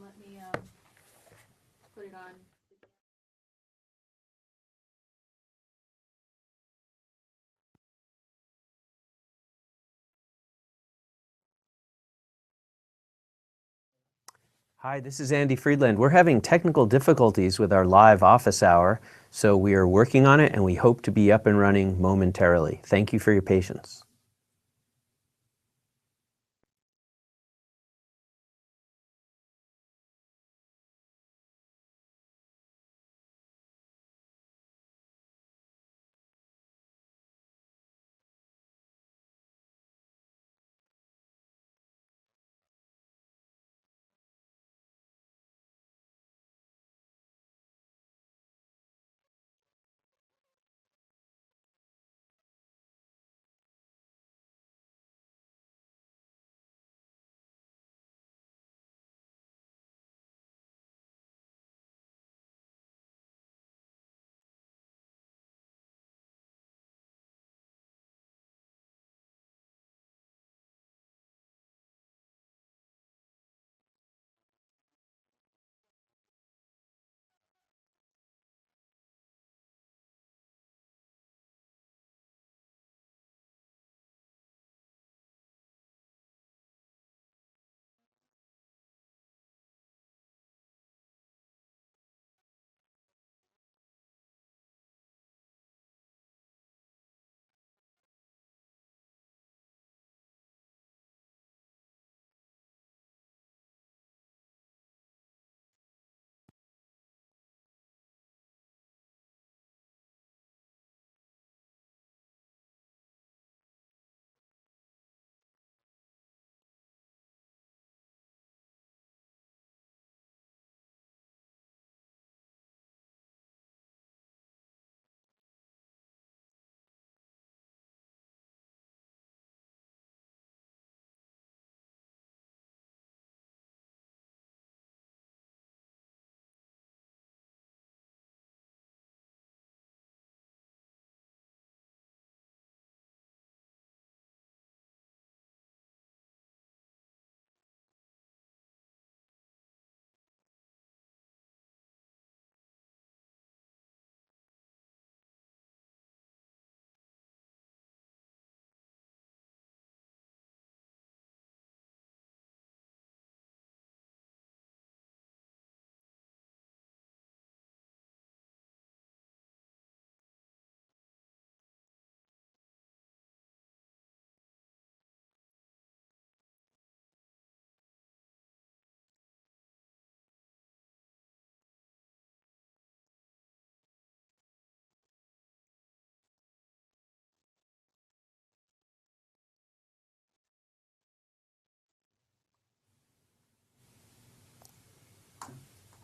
let me put it on. Hi, this is Andy Friedland. We're having technical difficulties with our live office hour, so we are working on it and we hope to be up and running momentarily. Thank you for your patience.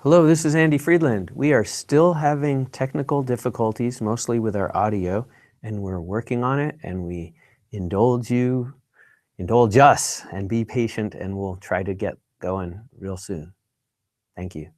Hello, this is Andy Friedland. We are still having technical difficulties, mostly with our audio, and we're working on it, and we indulge us, and be patient, and we'll try to get going real soon. Thank you.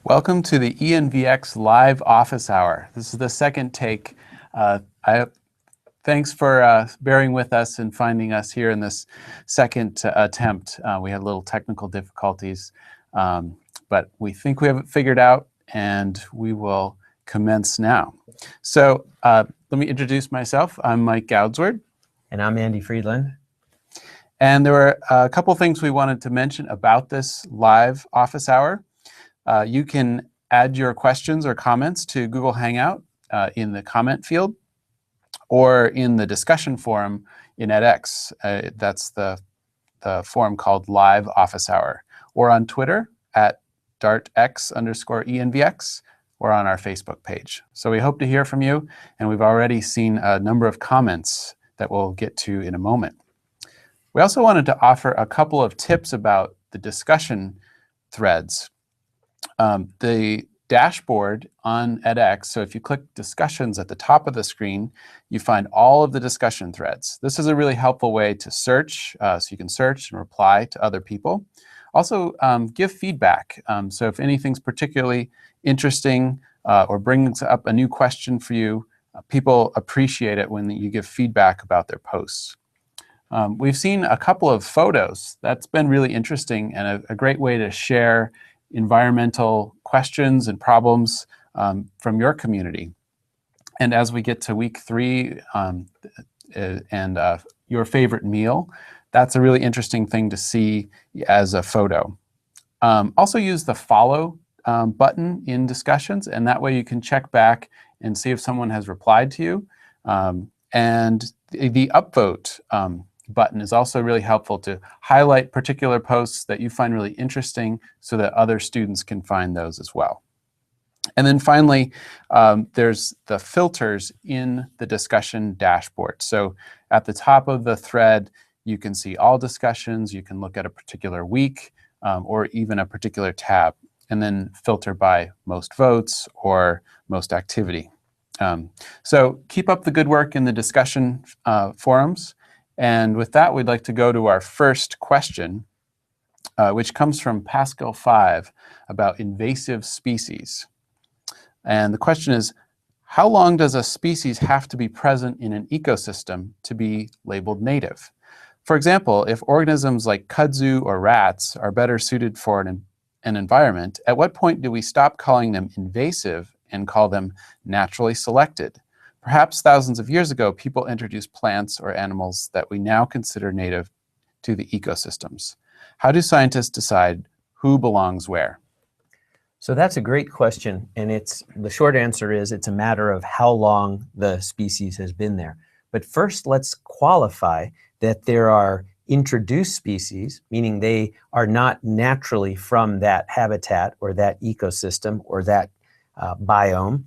Welcome to the ENVX live office hour. This is the second take. Thanks for bearing with us and finding us here in this second attempt. We had little technical difficulties, but we think we have it figured out, and we will commence now. So let me introduce myself. I'm Mike Goudsward. And I'm Andy Friedland. And there were a couple things we wanted to mention about this live office hour. You can add your questions or comments to Google Hangout in the comment field or in the discussion forum in edX. That's the forum called Live Office Hour, or on Twitter at dartx_ENVX, or on our Facebook page. So we hope to hear from you, and we've already seen a number of comments that we'll get to in a moment. We also wanted to offer a couple of tips about the discussion threads. The dashboard on edX, so if you click discussions at the top of the screen, you find all of the discussion threads. This is a really helpful way to search, so you can search and reply to other people. Also, give feedback. So if anything's particularly interesting or brings up a new question for you, people appreciate it when you give feedback about their posts. We've seen a couple of photos. That's been really interesting and a great way to share environmental questions and problems from your community. And as we get to week 3 and your favorite meal, that's a really interesting thing to see as a photo. Also use the follow button in discussions, and that way you can check back and see if someone has replied to you. And the upvote button is also really helpful to highlight particular posts that you find really interesting so that other students can find those as well. And then finally, there's the filters in the discussion dashboard. So at the top of the thread, you can see all discussions, you can look at a particular week, or even a particular tab, and then filter by most votes or most activity. So keep up the good work in the discussion forums. And with that, we'd like to go to our first question, which comes from Pascal 5 about invasive species. And the question is, how long does a species have to be present in an ecosystem to be labeled native? For example, if organisms like kudzu or rats are better suited for an environment, at what point do we stop calling them invasive and call them naturally selected? Perhaps thousands of years ago, people introduced plants or animals that we now consider native to the ecosystems. How do scientists decide who belongs where? So that's a great question, and the short answer is it's a matter of how long the species has been there. But first, let's qualify that there are introduced species, meaning they are not naturally from that habitat or that ecosystem or that biome.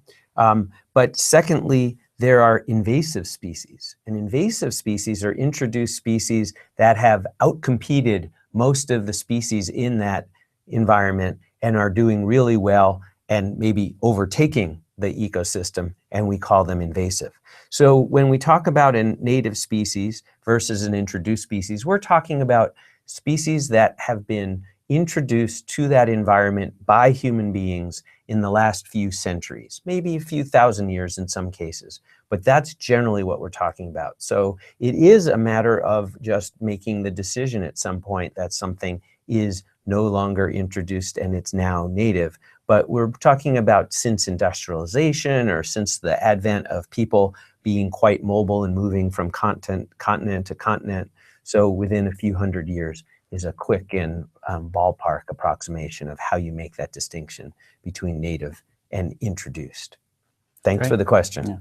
But secondly, there are invasive species. And invasive species are introduced species that have outcompeted most of the species in that environment and are doing really well and maybe overtaking the ecosystem, and we call them invasive. So when we talk about a native species versus an introduced species, we're talking about species that have been introduced to that environment by human beings in the last few centuries, maybe a few thousand years in some cases, but that's generally what we're talking about. So it is a matter of just making the decision at some point that something is no longer introduced and it's now native. But we're talking about since industrialization or since the advent of people being quite mobile and moving from continent to continent. So within a few hundred years is a quick and ballpark approximation of how you make that distinction between native and introduced. Thanks for the question. Yeah.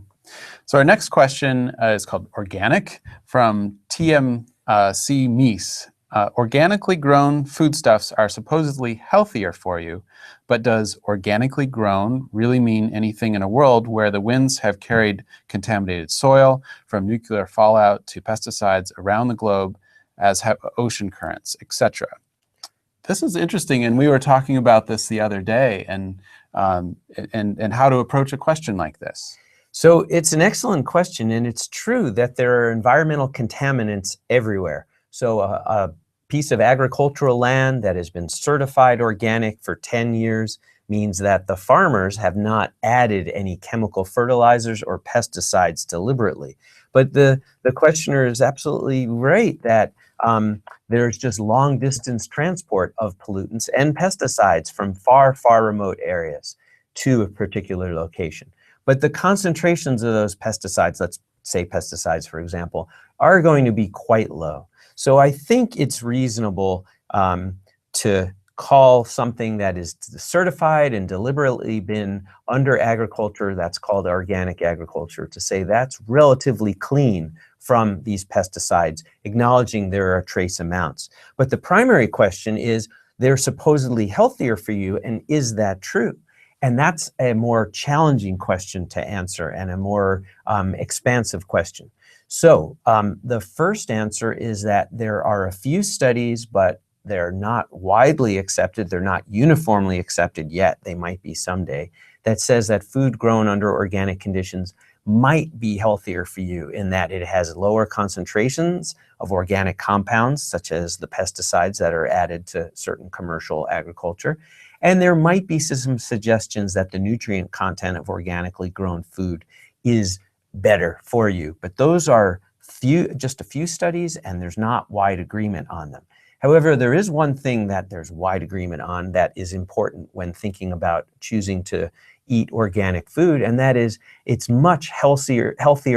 So our next question is called Organic from TMC Mies. Organically grown foodstuffs are supposedly healthier for you, but does organically grown really mean anything in a world where the winds have carried contaminated soil from nuclear fallout to pesticides around the globe, as have ocean currents, etc.? This is interesting, and we were talking about this the other day, and how to approach a question like this. So it's an excellent question, and it's true that there are environmental contaminants everywhere. So a piece of agricultural land that has been certified organic for 10 years means that the farmers have not added any chemical fertilizers or pesticides deliberately. But the questioner is absolutely right that there's just long distance transport of pollutants and pesticides from far, far remote areas to a particular location. But the concentrations of those pesticides, let's say pesticides, for example, are going to be quite low. So I think it's reasonable to call something that is certified and deliberately been under agriculture, that's called organic agriculture, to say that's relatively clean from these pesticides, acknowledging there are trace amounts. But the primary question is, they're supposedly healthier for you, and is that true? And that's a more challenging question to answer and a more expansive question. So the first answer is that there are a few studies, but they're not widely accepted. They're not uniformly accepted yet. They might be someday. That says that food grown under organic conditions might be healthier for you in that it has lower concentrations of organic compounds, such as the pesticides that are added to certain commercial agriculture. And there might be some suggestions that the nutrient content of organically grown food is better for you. But those are just a few studies, and there's not wide agreement on them. However, there is one thing that there's wide agreement on that is important when thinking about choosing to eat organic food, and that is it's much healthier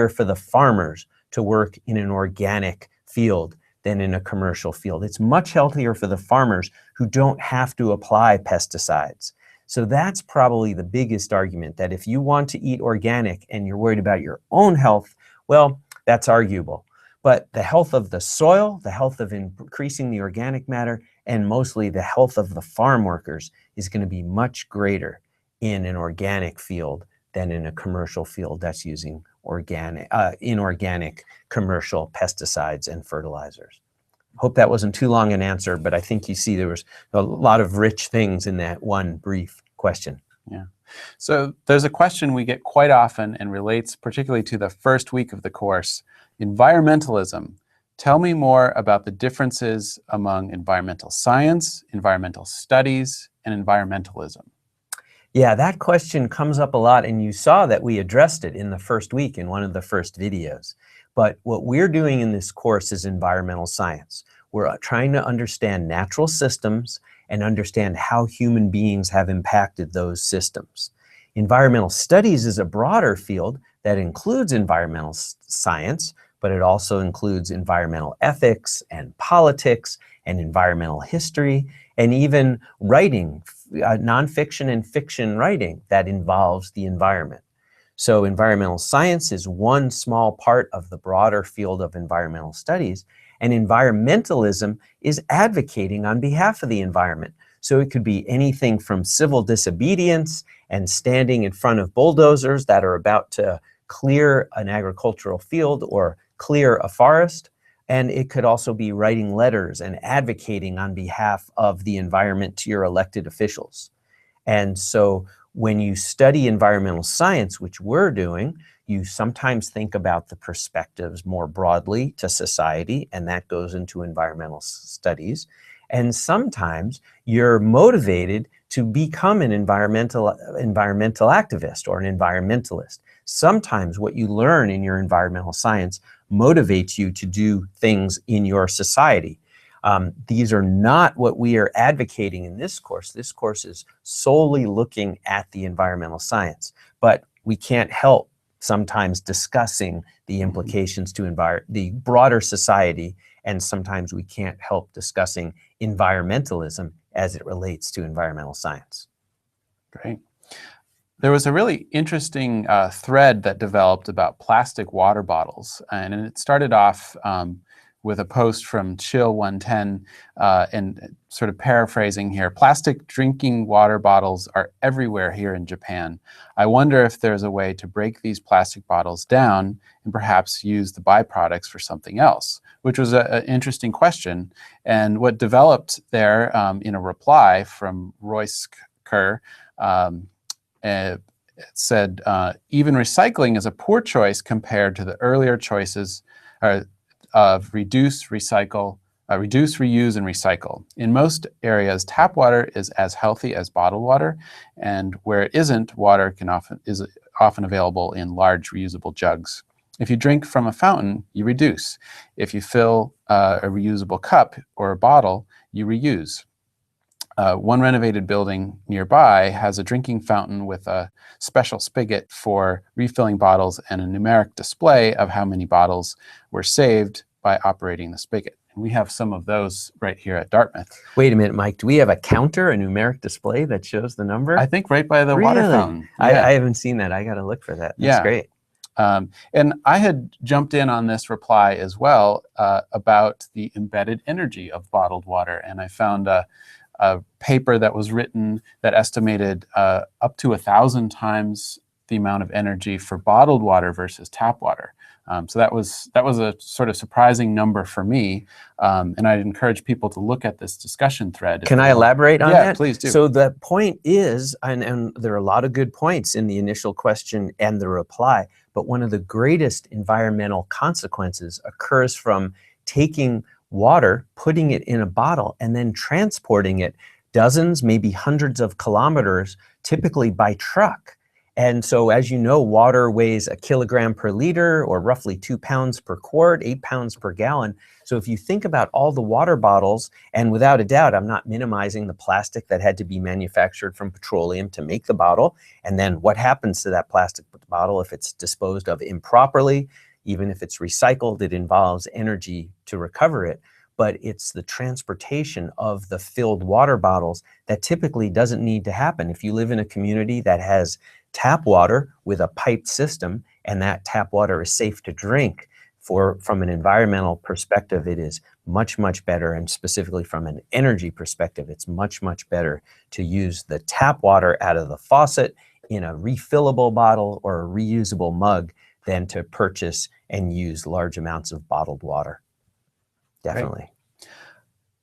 for the farmers to work in an organic field than in a commercial field. It's much healthier for the farmers who don't have to apply pesticides. So that's probably the biggest argument, that if you want to eat organic and you're worried about your own health, well, that's arguable. But the health of the soil, the health of increasing the organic matter, and mostly the health of the farm workers is going to be much greater in an organic field than in a commercial field that's using inorganic commercial pesticides and fertilizers. Hope that wasn't too long an answer, but I think you see there was a lot of rich things in that one brief question. Yeah. So there's a question we get quite often and relates particularly to the first week of the course: environmentalism. Tell me more about the differences among environmental science, environmental studies, and environmentalism. Yeah, that question comes up a lot, and you saw that we addressed it in the first week in one of the first videos. But what we're doing in this course is environmental science. We're trying to understand natural systems and understand how human beings have impacted those systems. Environmental studies is a broader field that includes environmental science, but it also includes environmental ethics and politics and environmental history, and even writing, nonfiction and fiction writing that involves the environment. So environmental science is one small part of the broader field of environmental studies, and environmentalism is advocating on behalf of the environment. So it could be anything from civil disobedience and standing in front of bulldozers that are about to clear an agricultural field or clear a forest. And it could also be writing letters and advocating on behalf of the environment to your elected officials. And so when you study environmental science, which we're doing, you sometimes think about the perspectives more broadly to society, and that goes into environmental studies. And sometimes you're motivated to become an environmental activist or an environmentalist. Sometimes what you learn in your environmental science motivates you to do things in your society. These are not what we are advocating in this course. This course is solely looking at the environmental science, but we can't help sometimes discussing the implications to the broader society, and sometimes we can't help discussing environmentalism as it relates to environmental science. Great. There was a really interesting thread that developed about plastic water bottles, and it started off with a post from Chill 110, and sort of paraphrasing here: plastic drinking water bottles are everywhere here in Japan. I wonder if there's a way to break these plastic bottles down and perhaps use the byproducts for something else, which was an interesting question. And what developed there in a reply from Royce Kerr, it said, even recycling is a poor choice compared to the earlier choices of reduce, reuse, and recycle. In most areas, tap water is as healthy as bottled water, and where it isn't, water is often available in large reusable jugs. If you drink from a fountain, you reduce. If you fill a reusable cup or a bottle, you reuse. One renovated building nearby has a drinking fountain with a special spigot for refilling bottles and a numeric display of how many bottles were saved by operating the spigot. We have some of those right here at Dartmouth. Wait a minute, Mike. Do we have a counter, a numeric display that shows the number? I think right by the water Really? fountain. I Yeah. haven't seen that. I got to look for that. That's Yeah. great. And I had jumped in on this reply as well about the embedded energy of bottled water. And I found a paper that was written that estimated up to 1,000 times the amount of energy for bottled water versus tap water. So that was a sort of surprising number for me, and I'd encourage people to look at this discussion thread. Can I elaborate on that? Yeah, please do. So the point is, and there are a lot of good points in the initial question and the reply, but one of the greatest environmental consequences occurs from taking water, putting it in a bottle, and then transporting it dozens, maybe hundreds of kilometers, typically by truck. And so, as you know, water weighs 1 kilogram per liter, or roughly 2 pounds per quart, 8 pounds per gallon. So if you think about all the water bottles, and without a doubt, I'm not minimizing the plastic that had to be manufactured from petroleum to make the bottle, and then what happens to that plastic bottle if it's disposed of improperly. Even if it's recycled, it involves energy to recover it. But it's the transportation of the filled water bottles that typically doesn't need to happen. If you live in a community that has tap water with a piped system, and that tap water is safe to drink, from an environmental perspective, it is much, much better. And specifically from an energy perspective, it's much, much better to use the tap water out of the faucet in a refillable bottle or a reusable mug than to purchase and use large amounts of bottled water. Definitely.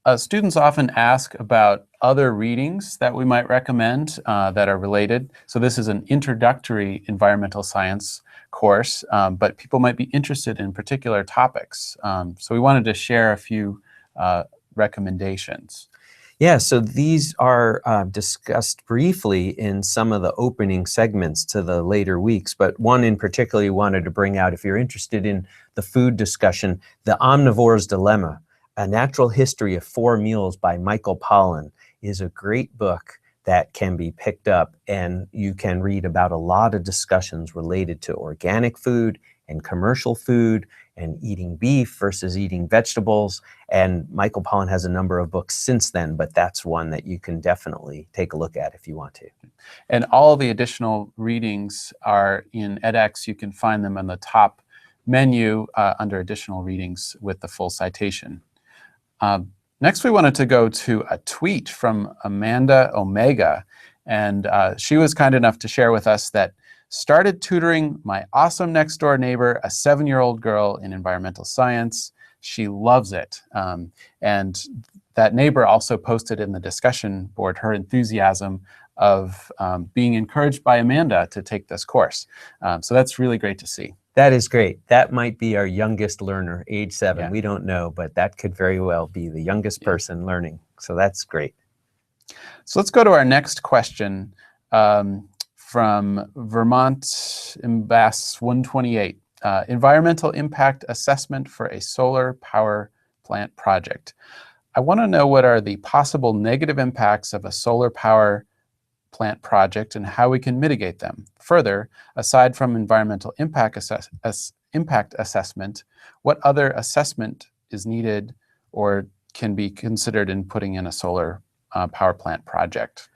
Right. Students often ask about other readings that we might recommend that are related. So this is an introductory environmental science course, but people might be interested in particular topics. So we wanted to share a few recommendations. Yeah, so these are discussed briefly in some of the opening segments to the later weeks, but one in particular you wanted to bring out, if you're interested in the food discussion, The Omnivore's Dilemma, A Natural History of 4 Meals by Michael Pollan is a great book that can be picked up, and you can read about a lot of discussions related to organic food and commercial food and eating beef versus eating vegetables. And Michael Pollan has a number of books since then, but that's one that you can definitely take a look at if you want to. And all the additional readings are in edX. You can find them on the top menu under additional readings with the full citation. Next, we wanted to go to a tweet from Amanda Omega, and she was kind enough to share with us that started tutoring my awesome next door neighbor, a 7-year-old girl, in environmental science. She loves it. And that neighbor also posted in the discussion board her enthusiasm of being encouraged by Amanda to take this course. So that's really great to see. That is great. That might be our youngest learner, age 7. Yeah. We don't know, but that could very well be the youngest person learning. So that's great. So let's go to our next question from Vermont Embass 128. Environmental impact assessment for a solar power plant project. I want to know what are the possible negative impacts of a solar power plant project and how we can mitigate them. Further, aside from environmental impact assessment, what other assessment is needed or can be considered in putting in a solar power plant project?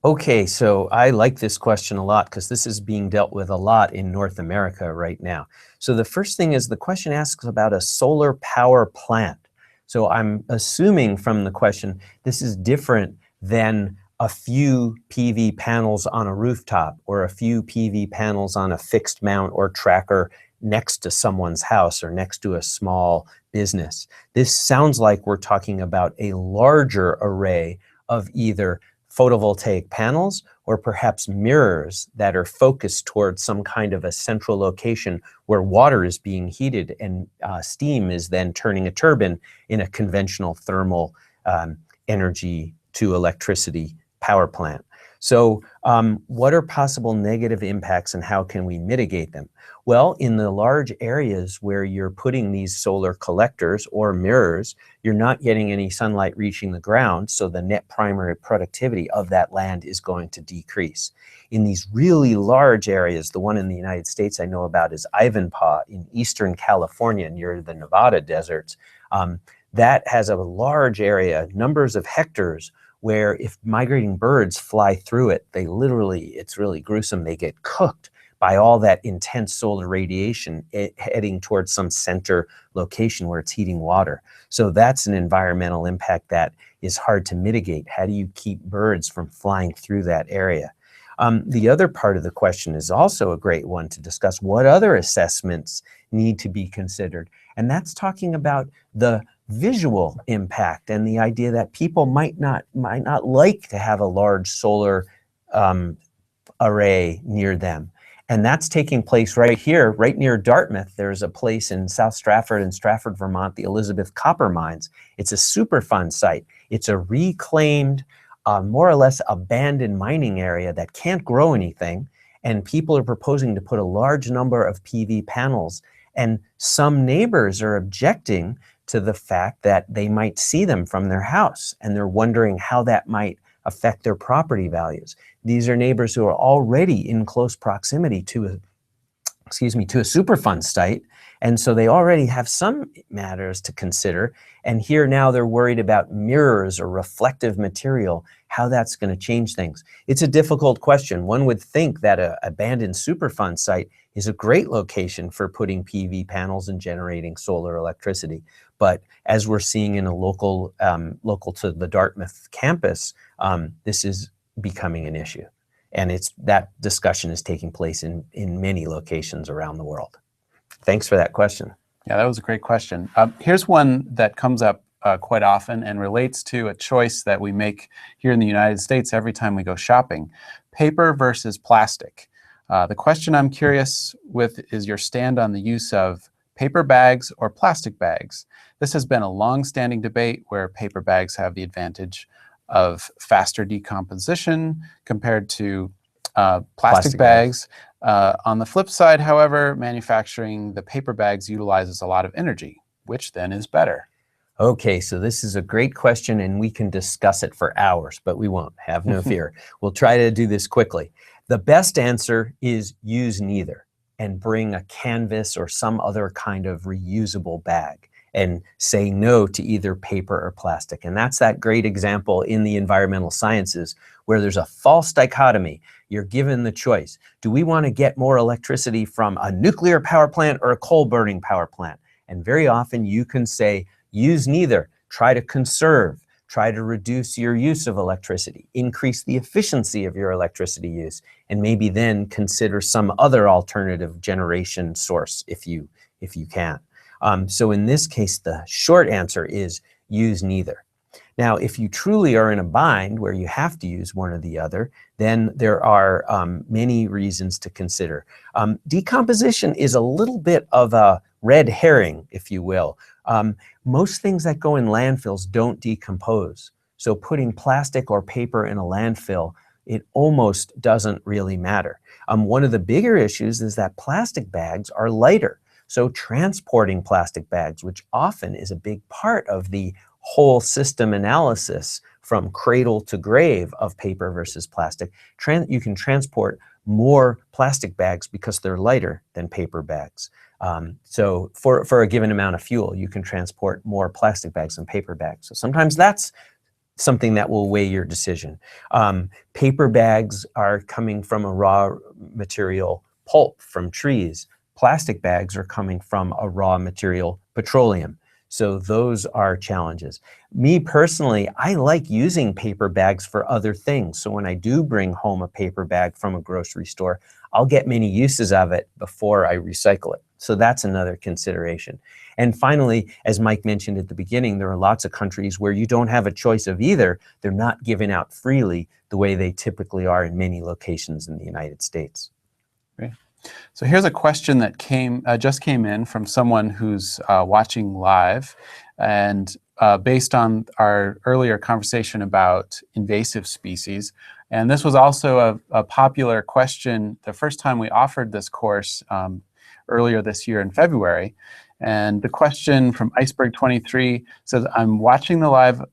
Okay, so I like this question a lot because this is being dealt with a lot in North America right now. So the first thing is the question asks about a solar power plant. So I'm assuming from the question, this is different than a few PV panels on a rooftop or a few PV panels on a fixed mount or tracker next to someone's house or next to a small business. This sounds like we're talking about a larger array of either photovoltaic panels or perhaps mirrors that are focused towards some kind of a central location where water is being heated and steam is then turning a turbine in a conventional thermal energy to electricity power plant. So what are possible negative impacts and how can we mitigate them? Well, in the large areas where you're putting these solar collectors or mirrors, you're not getting any sunlight reaching the ground, so the net primary productivity of that land is going to decrease. In these really large areas, the one in the United States I know about is Ivanpah in eastern California near the Nevada deserts. that has a large area, numbers of hectares, where if migrating birds fly through it, they literally, it's really gruesome, they get cooked by all that intense solar radiation heading towards some center location where it's heating water. So that's an environmental impact that is hard to mitigate. How do you keep birds from flying through that area? The other part of the question is also a great one to discuss. What other assessments need to be considered? And that's talking about the visual impact and the idea that people might not like to have a large solar array near them. And that's taking place right here, right near Dartmouth. There's a place in South Stratford and Stratford, Vermont, the Elizabeth Copper Mines. It's a Superfund site. It's a reclaimed, more or less abandoned mining area that can't grow anything. And people are proposing to put a large number of PV panels. And some neighbors are objecting to the fact that they might see them from their house. And they're wondering how that might affect their property values. These are neighbors who are already in close proximity to a Superfund site. And so they already have some matters to consider. And here now they're worried about mirrors or reflective material, how that's going to change things. It's a difficult question. One would think that an abandoned Superfund site is a great location for putting PV panels and generating solar electricity. But as we're seeing in a local to the Dartmouth campus, this is becoming an issue. And that discussion is taking place in many locations around the world. Thanks for that question. Yeah, that was a great question. Here's one that comes up quite often and relates to a choice that we make here in the United States every time we go shopping: paper versus plastic. The question I'm curious with is your stand on the use of paper bags or plastic bags. This has been a long-standing debate where paper bags have the advantage of faster decomposition compared to plastic bags. On the flip side, however, manufacturing the paper bags utilizes a lot of energy. Which then is better? Okay, so this is a great question and we can discuss it for hours, but we won't, have no fear. We'll try to do this quickly. The best answer is use neither and bring a canvas or some other kind of reusable bag and say no to either paper or plastic. And that's that great example in the environmental sciences where there's a false dichotomy. You're given the choice. Do we want to get more electricity from a nuclear power plant or a coal burning power plant? And very often you can say, use neither, try to conserve, try to reduce your use of electricity, increase the efficiency of your electricity use, and maybe then consider some other alternative generation source if you can. So in this case, the short answer is use neither. Now, if you truly are in a bind where you have to use one or the other, then there are many reasons to consider. Decomposition is a little bit of a red herring, if you will. Most things that go in landfills don't decompose. So putting plastic or paper in a landfill, it almost doesn't really matter. One of the bigger issues is that plastic bags are lighter. So transporting plastic bags, which often is a big part of the whole system analysis from cradle to grave of paper versus plastic, you can transport more plastic bags because they're lighter than paper bags. So for a given amount of fuel, you can transport more plastic bags than paper bags. So sometimes that's something that will weigh your decision. Paper bags are coming from a raw material, pulp from trees. Plastic bags are coming from a raw material, petroleum. So those are challenges. Me personally, I like using paper bags for other things. So when I do bring home a paper bag from a grocery store, I'll get many uses of it before I recycle it. So that's another consideration. And finally, as Mike mentioned at the beginning, there are lots of countries where you don't have a choice of either. They're not given out freely the way they typically are in many locations in the United States. Great. So here's a question that just came in from someone who's watching live, and based on our earlier conversation about invasive species. And this was also a popular question the first time we offered this course earlier this year in February. And the question from Iceberg 23 says, I'm watching the live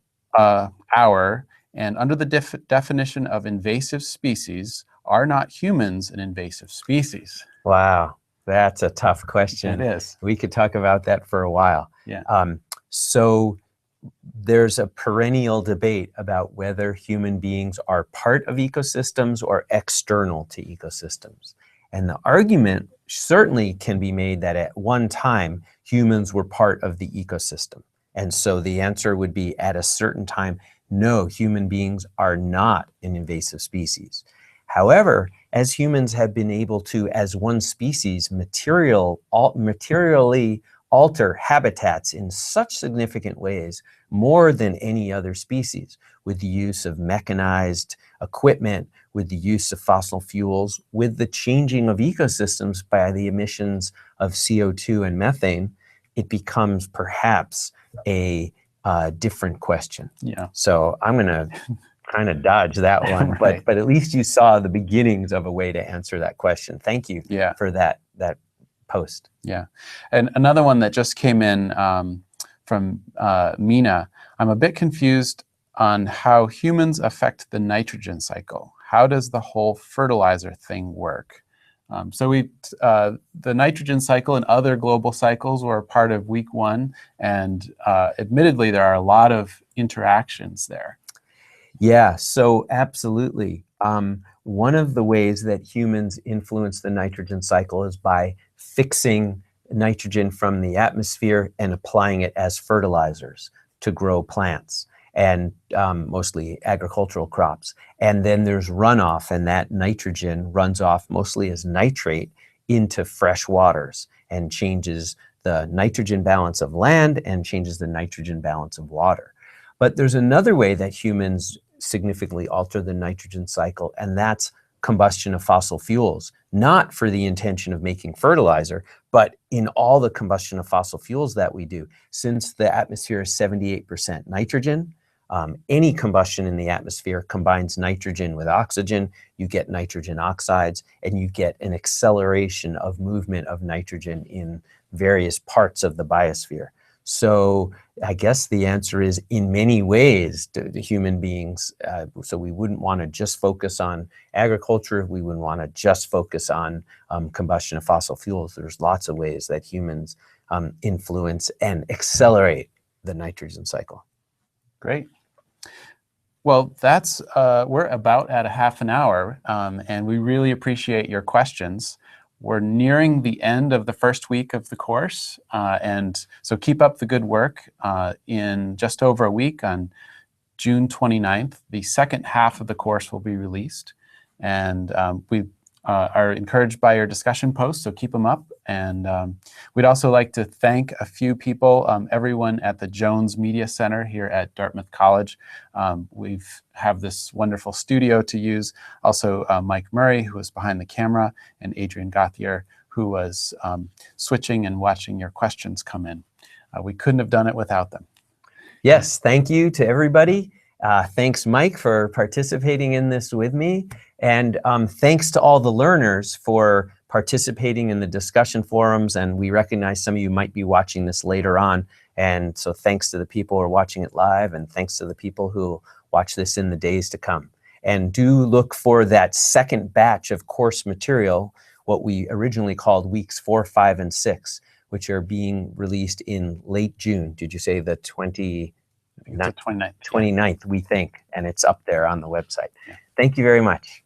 hour, and under the definition of invasive species, are not humans an invasive species? Wow, that's a tough question. It is. We could talk about that for a while. Yeah. So there's a perennial debate about whether human beings are part of ecosystems or external to ecosystems. And the argument certainly can be made that at one time, humans were part of the ecosystem. And so the answer would be at a certain time, no, human beings are not an invasive species. However, as humans have been able to, as one species, materially alter habitats in such significant ways, more than any other species, with the use of mechanized equipment, with the use of fossil fuels, with the changing of ecosystems by the emissions of CO2 and methane, it becomes perhaps a different question. Yeah. So I'm going to kind of dodge that one, Right. but at least you saw the beginnings of a way to answer that question. Thank you for that post. Yeah. And another one that just came in from Mina, I'm a bit confused on how humans affect the nitrogen cycle. How does the whole fertilizer thing work? So the nitrogen cycle and other global cycles were a part of week 1, and admittedly, there are a lot of interactions there. Yeah, so absolutely. One of the ways that humans influence the nitrogen cycle is by fixing nitrogen from the atmosphere and applying it as fertilizers to grow plants, and mostly agricultural crops. And then there's runoff, and that nitrogen runs off mostly as nitrate into fresh waters and changes the nitrogen balance of land and changes the nitrogen balance of water. But there's another way that humans significantly alter the nitrogen cycle, and that's combustion of fossil fuels, not for the intention of making fertilizer, but in all the combustion of fossil fuels that we do. Since the atmosphere is 78% nitrogen, any combustion in the atmosphere combines nitrogen with oxygen, you get nitrogen oxides, and you get an acceleration of movement of nitrogen in various parts of the biosphere. So I guess the answer is, in many ways, the human beings, so we wouldn't want to just focus on agriculture, we wouldn't want to just focus on combustion of fossil fuels. There's lots of ways that humans influence and accelerate the nitrogen cycle. Great. Well, that's we're about at a half an hour, and we really appreciate your questions. We're nearing the end of the first week of the course, and so keep up the good work. In just over a week, on June 29th, the second half of the course will be released, and we are encouraged by your discussion posts, so keep them up. And we'd also like to thank a few people, everyone at the Jones Media Center here at Dartmouth College. We have this wonderful studio to use. Also, Mike Murray, who was behind the camera, and Adrian Gauthier, who was switching and watching your questions come in. We couldn't have done it without them. Yes, thank you to everybody. Thanks, Mike, for participating in this with me. And thanks to all the learners for participating in the discussion forums. And we recognize some of you might be watching this later on. And so thanks to the people who are watching it live, and thanks to the people who watch this in the days to come. And do look for that second batch of course material, what we originally called weeks 4, 5, and 6, which are being released in late June. Did you say the 29th, Yeah. we think, and it's up there on the website. Yeah. Thank you very much.